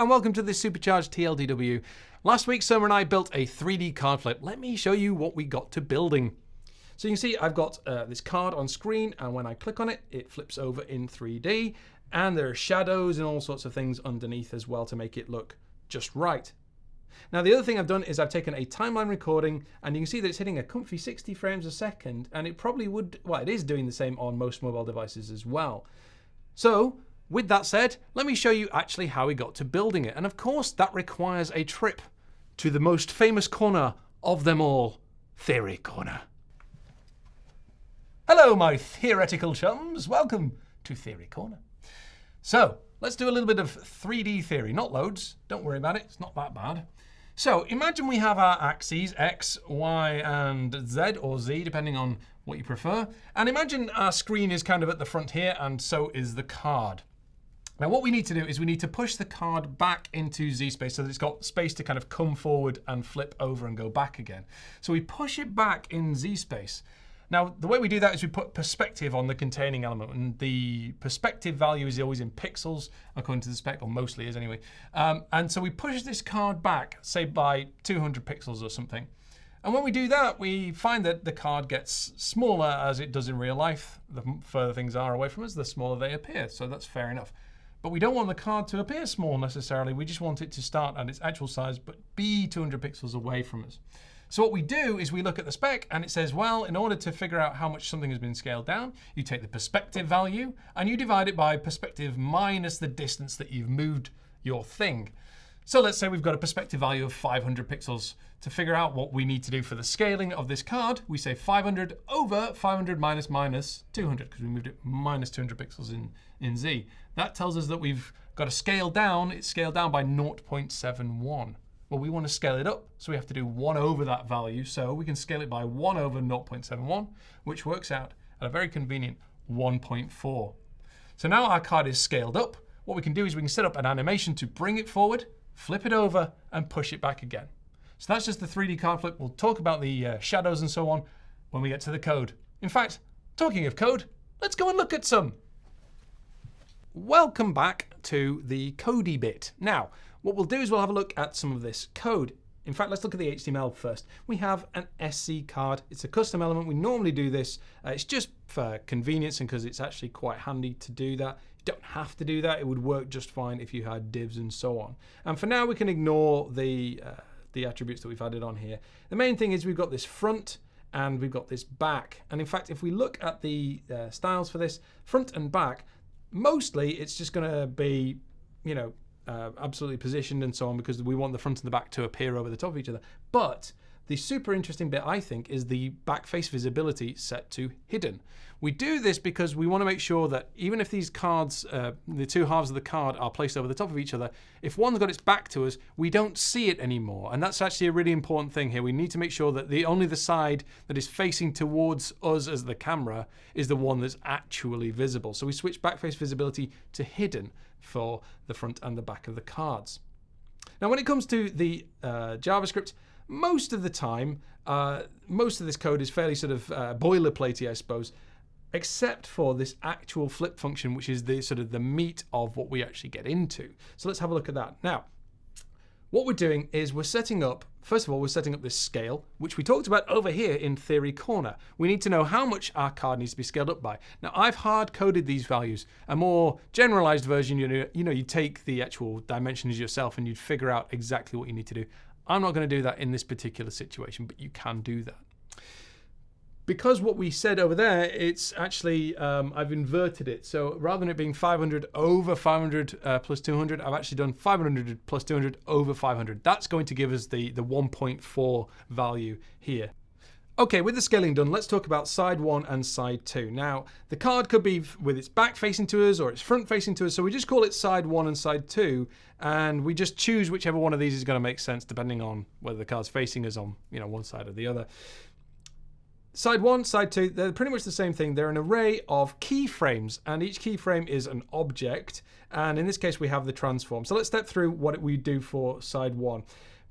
and welcome to this Supercharged TLDW. Last week, Summer and I built a 3D card flip. Let me show you what we got to building. So you can see I've got this card on screen, and when I click on it, it flips over in 3D, and there are shadows and all sorts of things underneath as well to make it look just right. Now, the other thing I've done is I've taken a timeline recording, and you can see that it's hitting a comfy 60 frames a second, and it probably would, well, it is doing the same on most mobile devices as well. So, with that said, let me show you actually how we got to building it. And of course, that requires a trip to the most famous corner of them all, Theory Corner. Hello, my theoretical chums. Welcome to Theory Corner. So, let's do a little bit of 3D theory. Not loads. Don't worry about it. It's not that bad. So, imagine we have our axes, X, Y, and Z, or Z, depending on what you prefer. And imagine our screen is kind of at the front here, and so is the card. Now, what we need to do is we need to push the card back into Z space so that it's got space to kind of come forward and flip over and go back again. So we push it back in Z space. Now, the way we do that is we put perspective on the containing element, and the perspective value is always in pixels, according to the spec, or mostly is anyway. And so we push this card back, say by 200 pixels or something. And when we do that, we find that the card gets smaller as it does in real life. The further things are away from us, the smaller they appear. So that's fair enough. But we don't want the card to appear small necessarily. We just want it to start at its actual size, but be 200 pixels away from us. So what we do is we look at the spec, and it says, well, in order to figure out how much something has been scaled down, you take the perspective value and you divide it by perspective minus the distance that you've moved your thing. So let's say we've got a perspective value of 500 pixels. To figure out what we need to do for the scaling of this card, we say 500 over 500 minus 200, because we moved it minus 200 pixels in Z. That tells us that we've got to scale down. It's scaled down by 0.71. Well, we want to scale it up, so we have to do 1 over that value. So we can scale it by 1 over 0.71, which works out at a very convenient 1.4. So now our card is scaled up. What we can do is we can set up an animation to bring it forward, flip it over, and push it back again. So that's just the 3D card flip. We'll talk about the shadows and so on when we get to the code. In fact, talking of code, let's go and look at some. Welcome back to the codey bit. Now, what we'll do is we'll have a look at some of this code. In fact, let's look at the HTML first. We have an SC card. It's a custom element. We normally do this. It's just for convenience and because it's actually quite handy to do that. You don't have to do that. It would work just fine if you had divs and so on. And for now, we can ignore the attributes that we've added on here. The main thing is we've got this front and we've got this back. And in fact, if we look at the styles for this, front and back, mostly it's just going to be, you know, absolutely positioned and so on, because we want the front and the back to appear over the top of each other. But the super interesting bit, I think, is the back face visibility set to hidden. We do this because we want to make sure that even if these cards, the two halves of the card are placed over the top of each other, if one's got its back to us, we don't see it anymore. And that's actually a really important thing here. We need to make sure that only the side that is facing towards us as the camera is the one that's actually visible. So we switch back face visibility to hidden for the front and the back of the cards. Now, when it comes to the JavaScript, most of the time, most of this code is fairly sort of boilerplatey, I suppose, except for this actual flip function, which is the sort of the meat of what we actually get into. So let's have a look at that. Now, what we're doing is we're setting up, first of all, we're setting up this scale, which we talked about over here in Theory Corner. We need to know how much our card needs to be scaled up by. Now, I've hard-coded these values. A more generalized version, you take the actual dimensions yourself and you'd figure out exactly what you need to do. I'm not going to do that in this particular situation, but you can do that. Because what we said over there, it's actually, I've inverted it. So rather than it being 500 over 500 plus 200, I've actually done 500 plus 200 over 500. That's going to give us the 1.4 value here. Okay, with the scaling done, let's talk about side 1 and side 2. Now, the card could be with its back facing to us or its front facing to us, so we just call it side 1 and side 2, and we just choose whichever one of these is going to make sense depending on whether the card's facing us on, one side or the other. Side 1, side 2, they're pretty much the same thing. They're an array of keyframes, and each keyframe is an object, and in this case we have the transform. So let's step through what we do for side 1.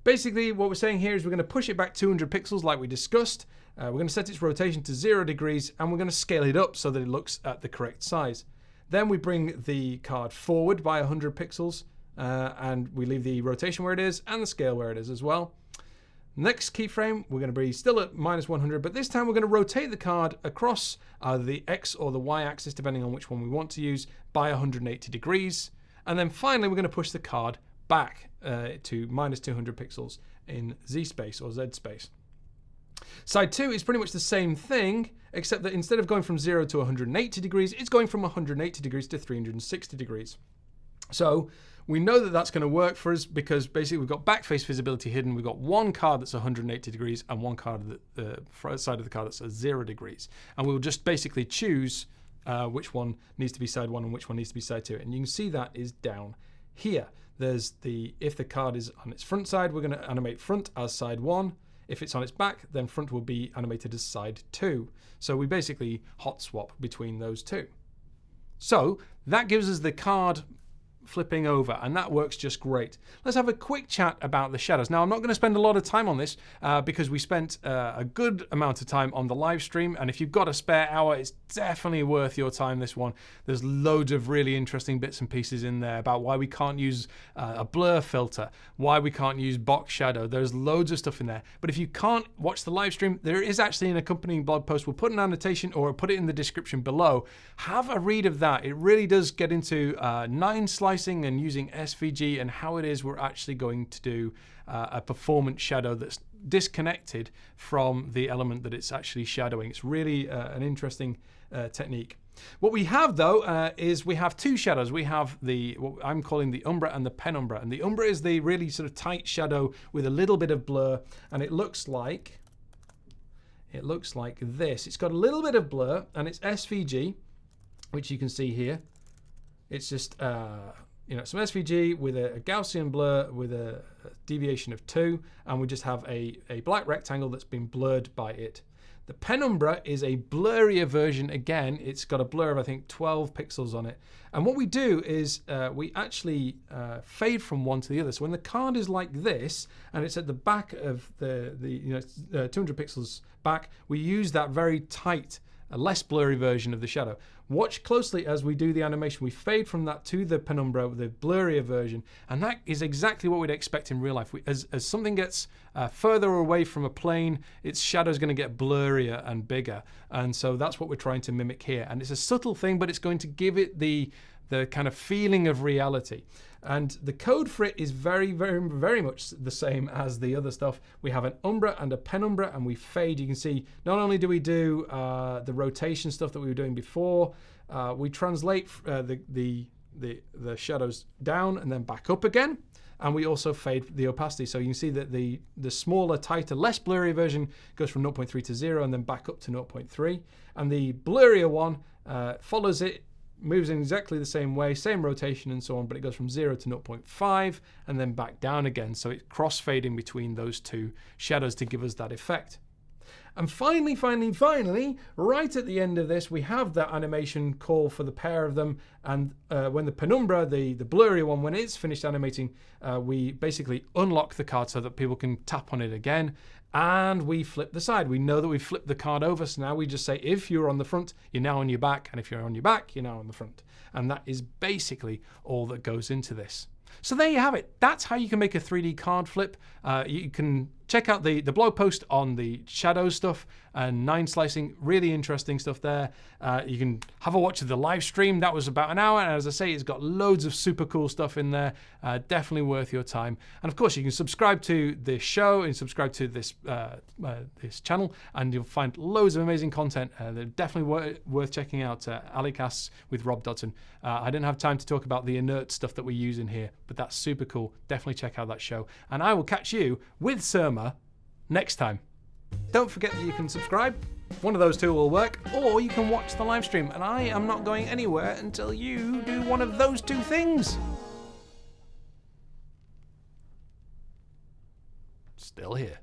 Basically, what we're saying here is we're going to push it back 200 pixels like we discussed. We're going to set its rotation to 0 degrees, and we're going to scale it up so that it looks at the correct size. Then we bring the card forward by 100 pixels, and we leave the rotation where it is and the scale where it is as well. Next keyframe, we're going to be still at -100, but this time we're going to rotate the card across the X or the Y axis, depending on which one we want to use, by 180 degrees. And then finally, we're going to push the card back to -200 pixels in Z space or Z space. Side 2 is pretty much the same thing, except that instead of going from 0 to 180 degrees, it's going from 180 degrees to 360 degrees. So we know that that's going to work for us because basically we've got backface visibility hidden. We've got one card that's 180 degrees and one card, the front side of the card that's at 0 degrees. And we'll just basically choose which one needs to be side 1 and which one needs to be side 2. And you can see that is down here. There's if the card is on its front side, we're going to animate front as side 1. If it's on its back, then front will be animated as side 2. So we basically hot swap between those two. So that gives us the card flipping over, and that works just great. Let's have a quick chat about the shadows. Now, I'm not going to spend a lot of time on this because we spent a good amount of time on the live stream, and if you've got a spare hour, it's definitely worth your time, this one. There's loads of really interesting bits and pieces in there about why we can't use a blur filter, why we can't use box shadow. There's loads of stuff in there. But if you can't watch the live stream, there is actually an accompanying blog post. We'll put an annotation or put it in the description below. Have a read of that. It really does get into 9 slices and using SVG and how it is we're actually going to do a performance shadow that's disconnected from the element that it's actually shadowing. It's really an interesting technique. What we have though is we have two shadows. We have what I'm calling the umbra and the penumbra. And the umbra is the really sort of tight shadow with a little bit of blur, and it looks like this. It's got a little bit of blur and it's SVG, which you can see here. It's just some SVG with a Gaussian blur with a deviation of 2, and we just have a black rectangle that's been blurred by it. The penumbra is a blurrier version. Again, it's got a blur of I think 12 pixels on it. And what we do is we actually fade from one to the other. So when the card is like this and it's at the back of the 200 pixels back, we use that very tight, a less blurry version of the shadow. Watch closely as we do the animation. We fade from that to the penumbra, the blurrier version, and that is exactly what we'd expect in real life. As something gets further away from a plane, its shadow is going to get blurrier and bigger, and so that's what we're trying to mimic here. And it's a subtle thing, but it's going to give it the kind of feeling of reality. And the code for it is very, very, very much the same as the other stuff. We have an umbra and a penumbra, and we fade. You can see not only do we do the rotation stuff that we were doing before, we translate the shadows down and then back up again, and we also fade the opacity. So you can see that the smaller, tighter, less blurry version goes from 0.3 to 0 and then back up to 0.3, and the blurrier one follows it, moves in exactly the same way, same rotation and so on, but it goes from 0 to 0.5 and then back down again. So it's cross-fading between those two shadows to give us that effect. And finally, right at the end of this, we have that animation call for the pair of them. And when the penumbra, the blurry one, when it's finished animating, we basically unlock the card so that people can tap on it again. And we flip the side. We know that we've flipped the card over, so now we just say if you're on the front, you're now on your back, and if you're on your back, you're now on the front. And that is basically all that goes into this. So there you have it. That's how you can make a 3D card flip. You can check out the blog post on the shadow stuff and 9 slicing, really interesting stuff there. You can have a watch of the live stream. That was about an hour, and as I say, it's got loads of super cool stuff in there. Definitely worth your time. And of course, you can subscribe to this show and subscribe to this channel, and you'll find loads of amazing content. They're definitely worth checking out. Alicasts with Rob Dodson. I didn't have time to talk about the inert stuff that we use in here, but that's super cool. Definitely check out that show. And I will catch you with Surma next time. Don't forget that you can subscribe. One of those two will work, or you can watch the live stream, and I am not going anywhere until you do one of those two things. Still here.